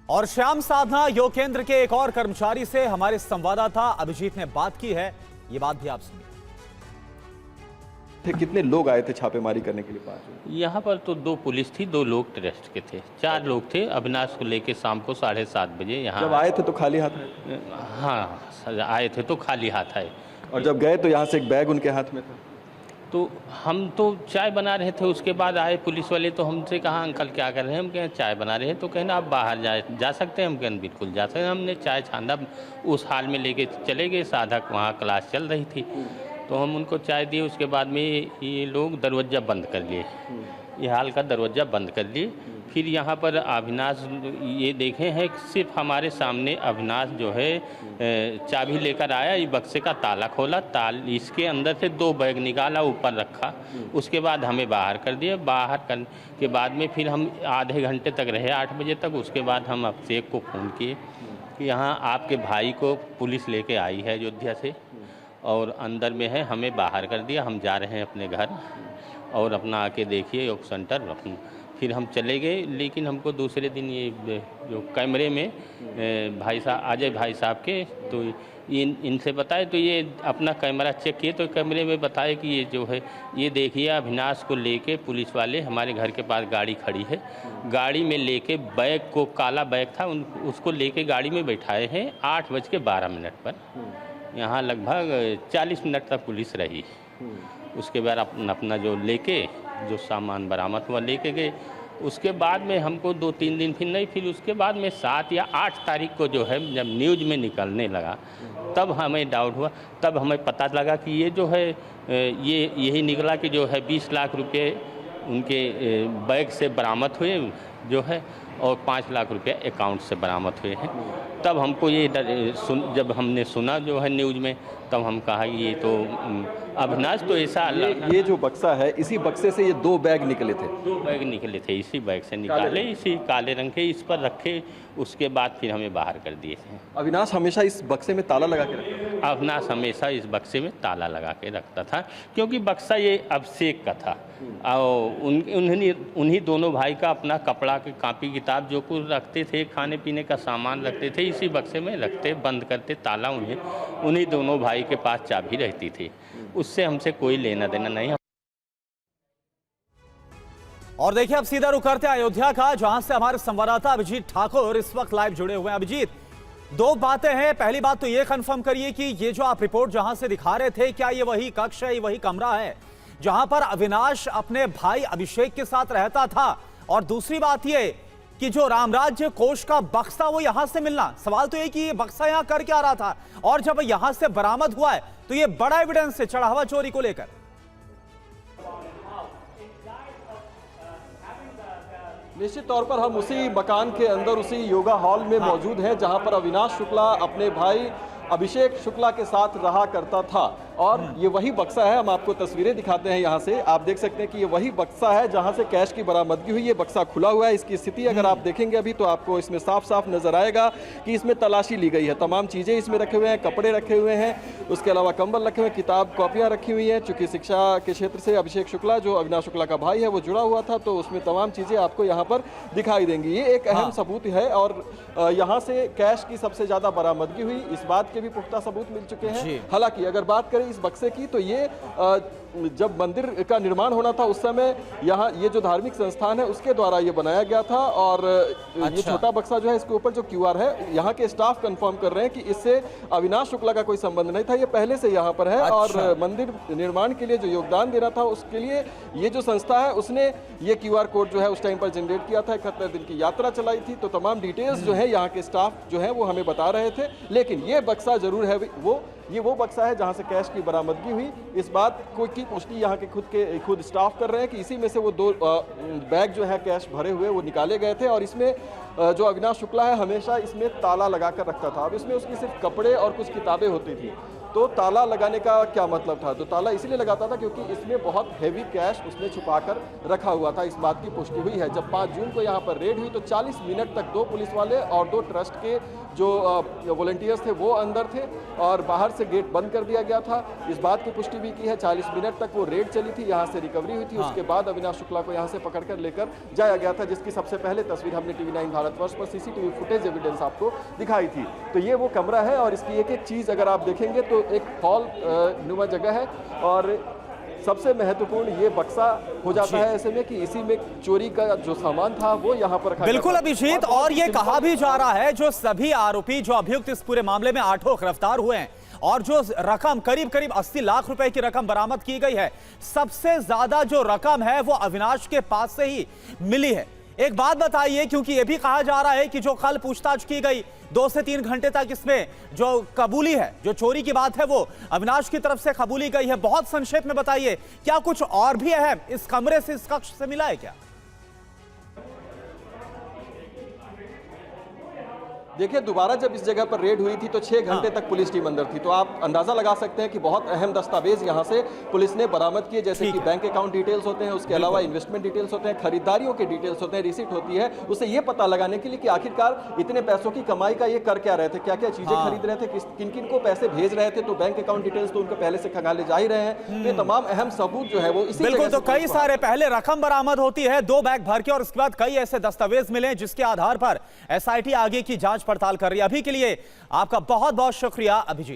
और श्याम साधना योग केंद्र के एक और कर्मचारी से हमारे संवाददाता अभिजीत ने बात की है। ये बात भी आप सुनिए। कितने लोग आए थे छापेमारी करने के लिए? 5 यहाँ पर तो 2 पुलिस थी, 2 लोग ट्रस्ट के थे, 4 लोग थे। अविनाश को लेके शाम को 7:30 बजे यहाँ जब आए थे तो खाली हाथ आए? हाँ, आए थे तो खाली हाथ आए। और जब गए तो यहाँ से एक बैग उनके हाथ में था? तो हम तो चाय बना रहे थे, उसके बाद आए पुलिस वाले। तो हमसे कहा अंकल क्या कर रहे हैं? हम कहें चाय बना रहे हैं। तो कहना आप बाहर जा सकते हैं? हम कहें बिल्कुल जा सकते हैं। हमने चाय छाना उस हाल में लेके चले गए। साधक वहाँ क्लास चल रही थी तो हम उनको चाय दिए। उसके बाद में ये लोग दरवाज़ा बंद कर लिए, ये हाल का दरवाज़ा बंद कर लिए। फिर यहाँ पर अविनाश ये देखे हैं सिर्फ हमारे सामने अविनाश जो है चाबी लेकर आया, ये बक्से का ताला खोला, इसके अंदर से 2 बैग निकाला, ऊपर रखा। उसके बाद हमें बाहर कर दिया। बाहर करने के बाद में फिर हम आधे घंटे तक रहे, 8 बजे तक। उसके बाद हम अभिषेक को फ़ोन किए कि यहाँ आपके भाई को पुलिस लेके आई है अयोध्या से और अंदर में है, हमें बाहर कर दिया, हम जा रहे हैं अपने घर और अपना आके देखिए योग सेंटर। फिर हम चले गए। लेकिन हमको दूसरे दिन ये जो कैमरे में भाई साहब अजय भाई साहब के तो इनसे बताए तो ये अपना कैमरा चेक किए तो कैमरे में बताए कि ये जो है ये देखिए अविनाश को लेके पुलिस वाले हमारे घर के पास गाड़ी खड़ी है, गाड़ी में लेके बैग को, काला बैग था उसको लेके गाड़ी में बैठाए हैं 8:12 पर। यहाँ लगभग 40 मिनट तक पुलिस रही। उसके बाद अपना जो लेके जो सामान बरामद हुआ लेके गए। उसके बाद में हमको 2-3 दिन फिर नहीं, फिर उसके बाद में 7 या 8 तारीख को जो है जब न्यूज़ में निकलने लगा तब हमें डाउट हुआ। तब हमें पता लगा कि ये जो है यही निकला कि जो है 20 लाख रुपए उनके बैग से बरामद हुए जो है और 5 लाख रुपए अकाउंट से बरामद हुए हैं। तब हमको ये जब हमने सुना जो है न्यूज़ में तब हम कहा कि ये तो अविनाश तो ऐसा ये जो बक्सा है इसी बक्से से ये 2 बैग निकले थे? 2 बैग निकले थे, इसी बैग से निकाले, इसी काले रंग के इस पर रखे। उसके बाद फिर हमें बाहर कर दिए थे। अविनाश हमेशा इस बक्से में ताला लगा के रखता था? अविनाश हमेशा इस बक्से में ताला लगा के रखता था क्योंकि बक्सा ये अभिषेक का था और उन्हीं दोनों भाई का अपना कपड़ा के कापी किताब जो कुछ रखते थे, खाने पीने का सामान रखते थे, इसी बक्से में रखते, बंद करते ताला। उन्हीं दोनों भाई के पास चाबी रहती थी, उससे हमसे कोई लेना देना नहीं। और देखिए अब सीधा रुख करते हैं अयोध्या का, जहां से हमारे संवाददाता अभिजीत ठाकुर इस वक्त लाइव जुड़े हुए हैं। अभिजीत, 2 बातें हैं। पहली बात तो ये कंफर्म करिए कि ये जो आप रिपोर्ट जहां से दिखा रहे थे, क्या ये वही कक्ष है, ये वही कमरा है जहां पर अविनाश अपने भाई अभिषेक के साथ रहता था? और दूसरी बात ये कि जो रामराज्य कोष का बक्सा वो यहां से मिलना, सवाल तो ये कि ये बक्सा यहां कर क्या रहा था और जब यहां से बरामद हुआ है तो ये बड़ा एविडेंस है चढ़ावा चोरी को लेकर। निश्चित तौर पर हम उसी मकान के अंदर, उसी योगा हॉल में मौजूद हैं जहां पर अविनाश शुक्ला अपने भाई अभिषेक शुक्ला के साथ रहा करता था। और ये वही बक्सा है, हम आपको तस्वीरें दिखाते हैं यहाँ से। आप देख सकते हैं कि ये वही बक्सा है जहाँ से कैश की बरामदगी हुई। ये बक्सा खुला हुआ है, इसकी स्थिति अगर आप देखेंगे अभी तो आपको इसमें साफ साफ नजर आएगा कि इसमें तलाशी ली गई है। तमाम चीज़ें इसमें रखे हुए हैं, कपड़े रखे हुए हैं, उसके अलावा कंबल रखे हुए हैं, किताब कॉपियाँ रखी हुई हैं। चूँकि शिक्षा के क्षेत्र से अभिषेक शुक्ला जो अविनाश शुक्ला का भाई है वो जुड़ा हुआ था तो उसमें तमाम चीज़ें आपको यहाँ पर दिखाई देंगी। ये एक अहम सबूत है और यहाँ से कैश की सबसे ज़्यादा बरामदगी हुई, इस बात के भी पुख्ता सबूत मिल चुके हैं। हालांकि अगर बात करें इस बक्से की तो ये जब मंदिर का निर्माण होना था उस समय यहाँ ये जो धार्मिक संस्थान है उसके द्वारा ये बनाया गया था। और ये छोटा बक्सा जो है इसके ऊपर जो QR है, यहाँ के स्टाफ कंफर्म कर रहे हैं कि इससे अविनाश शुक्ला का कोई संबंध नहीं था, ये पहले से यहाँ पर है। और मंदिर निर्माण के लिए जो योगदान देना था उसके लिए ये जो संस्था है उसने ये QR कोड जो है उस टाइम पर जनरेट किया था। 71 दिन की यात्रा चलाई थी तो तमाम डिटेल्स जो है यहाँ के स्टाफ जो है वो हमें बता रहे थे। लेकिन ये बक्सा जरूर है वो बक्सा है जहां से कैश की बरामदगी हुई। इस बात की पुष्टि यहाँ के खुद स्टाफ कर रहे हैं कि इसी में से वो 2 बैग जो है कैश भरे हुए वो निकाले गए थे। और इसमें जो अविनाश शुक्ला है हमेशा इसमें ताला लगा कर रखता था। अब इसमें उसकी सिर्फ कपड़े और कुछ किताबें होती थी। तो ताला लगाने का क्या मतलब था? तो ताला इसलिए लगाता था क्योंकि इसमें बहुत हैवी कैश उसने छुपाकर रखा हुआ था। इस बात की पुष्टि हुई है। जब 5 जून को यहाँ पर रेड हुई तो 40 मिनट तक 2 पुलिस वाले और 2 ट्रस्ट के जो वॉलंटियर्स थे वो अंदर थे और बाहर से गेट बंद कर दिया गया था। इस बात की पुष्टि भी की है। 40 मिनट तक वो रेड चली थी, यहाँ से रिकवरी हुई थी। उसके बाद अविनाश शुक्ला को यहाँ से पकड़कर लेकर जाया गया था, जिसकी सबसे पहले तस्वीर हमने टीवी 9 भारतवर्ष पर सीसीटीवी फुटेज एविडेंस आपको दिखाई थी। तो ये वो कमरा है और इसकी एक एक चीज़ अगर आप देखेंगे तो एक हॉल नुमा जगह है और सबसे महत्वपूर्ण ये बक्सा हो जाता है ऐसे में कि इसी में चोरी का जो सामान था वो यहाँ पर रखा बिल्कुल अभिजीत, और ये कहा भी जा रहा है जो सभी आरोपी जो अभियुक्त इस पूरे मामले में 8 गिरफ्तार हुए हैं और जो रकम करीब करीब 80 लाख रुपए की रकम बरामद की गई है, सबसे ज्यादा जो रकम है वो अविनाश के पास से ही मिली है। एक बात बताइए, क्योंकि यह भी कहा जा रहा है कि जो कल पूछताछ की गई 2 से 3 घंटे तक इसमें जो कबूली है, जो चोरी की बात है वो अविनाश की तरफ से कबूली गई है। बहुत संक्षेप में बताइए, क्या कुछ और भी अहम इस कमरे से, इस कक्ष से मिला है क्या? देखिए, दोबारा जब इस जगह पर रेड हुई थी तो 6 घंटे तक पुलिस टीम अंदर थी, तो आप अंदाजा लगा सकते हैं कि बहुत अहम दस्तावेज यहां से पुलिस ने बरामद किए, जैसे कि बैंक अकाउंट डिटेल्स होते हैं, उसके अलावा इन्वेस्टमेंट डिटेल्स होते हैं, खरीदारियों के डिटेल्स होते हैं, रिसिप्ट होती है, उसे ये पता लगाने के लिए कि आखिरकार इतने पैसों की कमाई का ये कर क्या रहे थे, क्या क्या चीजें खरीद रहे थे, किन किन को पैसे भेज रहे थे। तो बैंक अकाउंट डिटेल्स तो उनको पहले से खंगाले जा ही रहे हैं। तो ये तमाम अहम सबूत जो है वो इसी बिल्कुल, तो कई सारे पहले रकम बरामद होती है 2 बैग भर के और उसके बाद कई ऐसे दस्तावेज मिले जिसके आधार पर एसआईटी आगे की जांच पड़ताल कर रही है। अभी के लिए आपका बहुत बहुत शुक्रिया अभिजीत।